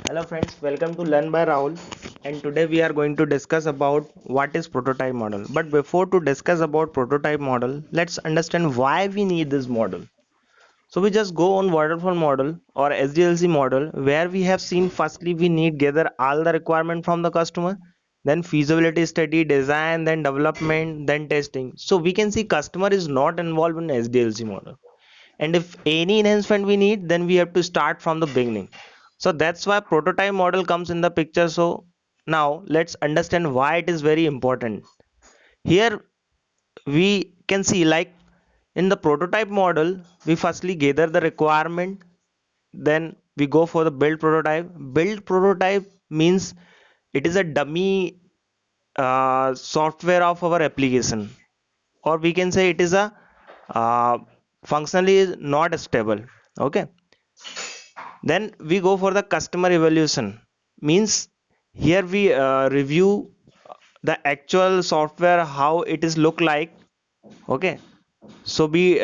Hello friends, welcome to Learn by Rahul, and today we are going to discuss about what is prototype model. But before to discuss about prototype model, let's understand why we need this model. So we just go on waterfall model or SDLC model where we have seen firstly we need gather all the requirement from the customer, then feasibility study, design, then development, then testing. So we can see customer is not involved in SDLC model, and if any enhancement we need, then we have to start from the beginning. So that's why prototype model comes in the picture. So now let's understand why it is very important. Here we can see, like, in the prototype model we firstly gather the requirement, then we go for the build prototype means it is a dummy software of our application, or we can say it is a uh, functionally not stable. Okay, then we go for the customer evaluation, means here we review the actual software how it is look like. Okay, so we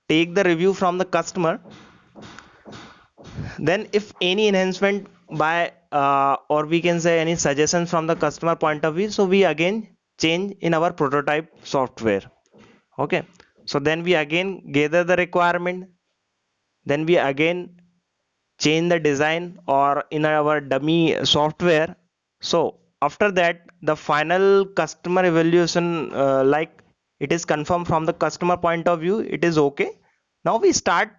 take the review from the customer, then if any enhancement by or we can say any suggestions from the customer point of view, so we again change in our prototype software. Okay, so then we again gather the requirement, then we again change the design or in our dummy software. So after that the final customer evaluation, like, it is confirmed from the customer point of view, it is okay. Now we start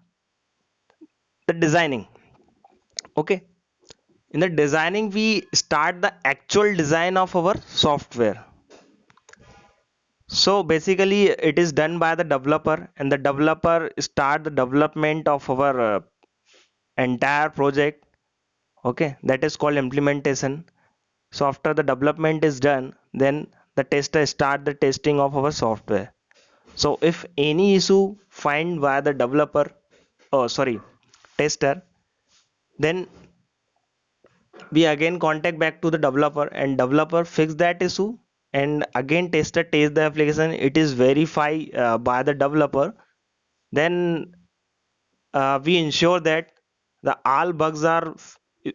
the designing. Okay, in the designing we start the actual design of our software. So basically it is done by the developer, and the developer start the development of our entire project. Okay, that is called implementation. So after the development is done, then the tester start the testing of our software. So if any issue find by the developer, oh sorry, tester, then we again contact back to the developer and developer fix that issue, and again tester test the application, it is verified by the developer. Then we ensure that the all bugs are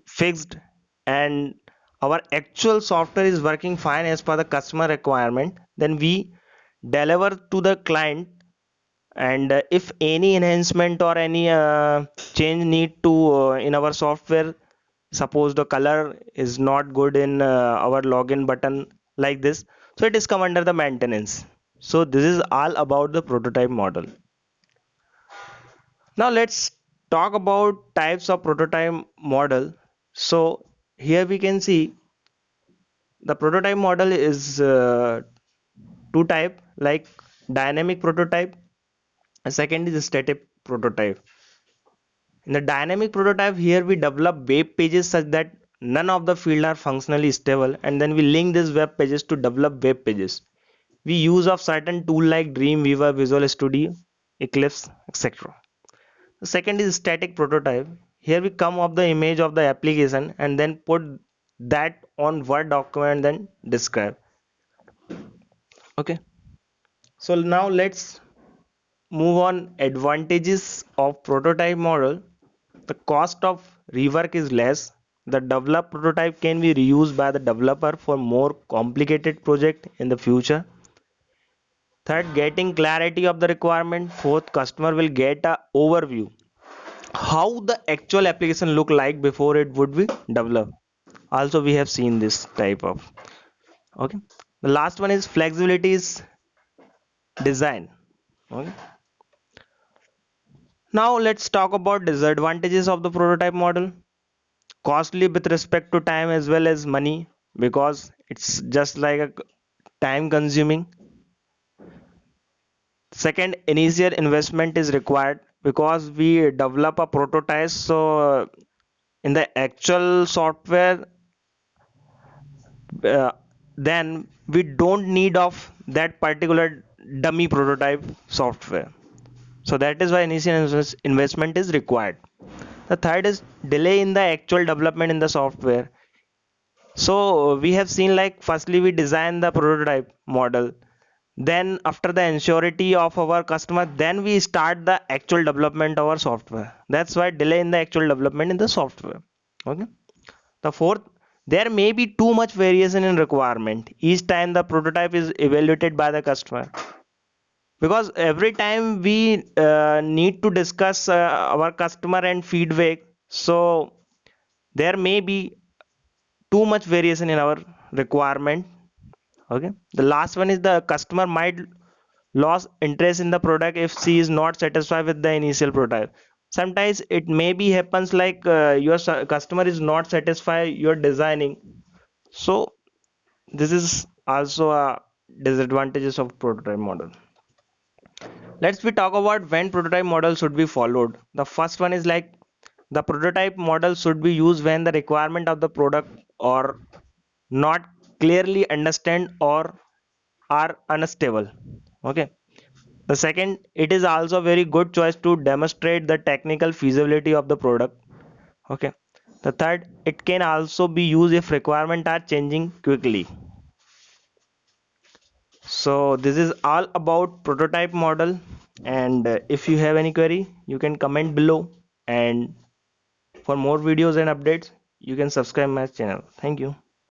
fixed, and our actual software is working fine as per the customer requirement. Then we deliver to the client, and if any enhancement or any change need to in our software, suppose the color is not good in our login button, like this, so it is come under the maintenance. So this is all about the prototype model. Now let's talk about types of prototype model. So here we can see the prototype model is two type, like dynamic prototype, and second is static prototype. In the dynamic prototype, here we develop web pages such that none of the field are functionally stable, and then we link these web pages to develop web pages. We use of certain tool like Dreamweaver, Visual Studio, Eclipse, etc. The second is static prototype. Here we come up the image of the application and then put that on Word document, then describe. Okay. So now let's move on advantages of prototype model. The cost of rework is less. The developed prototype can be reused by the developer for more complicated project in the future. Third, getting clarity of the requirement. Fourth, customer will get a overview how the actual application look like before it would be developed. Also we have seen this type of. Okay, the last one is flexibility is design. Okay, now let's talk about disadvantages of the prototype model. Costly with respect to time as well as money, because it's just like a time consuming. Second, initial investment is required because we develop a prototype, so in the actual software, uh, then we don't need of that particular dummy prototype software. So that is why initial investment is required. The third is delay in the actual development in the software. So we have seen, like, firstly we design the prototype model, then after the ensurety of our customer, then we start the actual development of our software. That's why delay in the actual development in the software. Okay, The fourth, there may be too much variation in requirement each time the prototype is evaluated by the customer, because every time we need to discuss our customer and feedback, so there may be too much variation in our requirement. Okay, the last one is the customer might lose interest in the product if she is not satisfied with the initial prototype. Sometimes it may be happens like your customer is not satisfied your designing, so this is also a disadvantages of prototype model. Let's we talk about when prototype model should be followed. The first one is like the prototype model should be used when the requirement of the product or not clearly understand or are unstable. Okay, the second, it is also very good choice to demonstrate the technical feasibility of the product. Okay, the third, it can also be used if requirements are changing quickly. So this is all about prototype model, and if you have any query you can comment below, and for more videos and updates you can subscribe my channel. Thank you.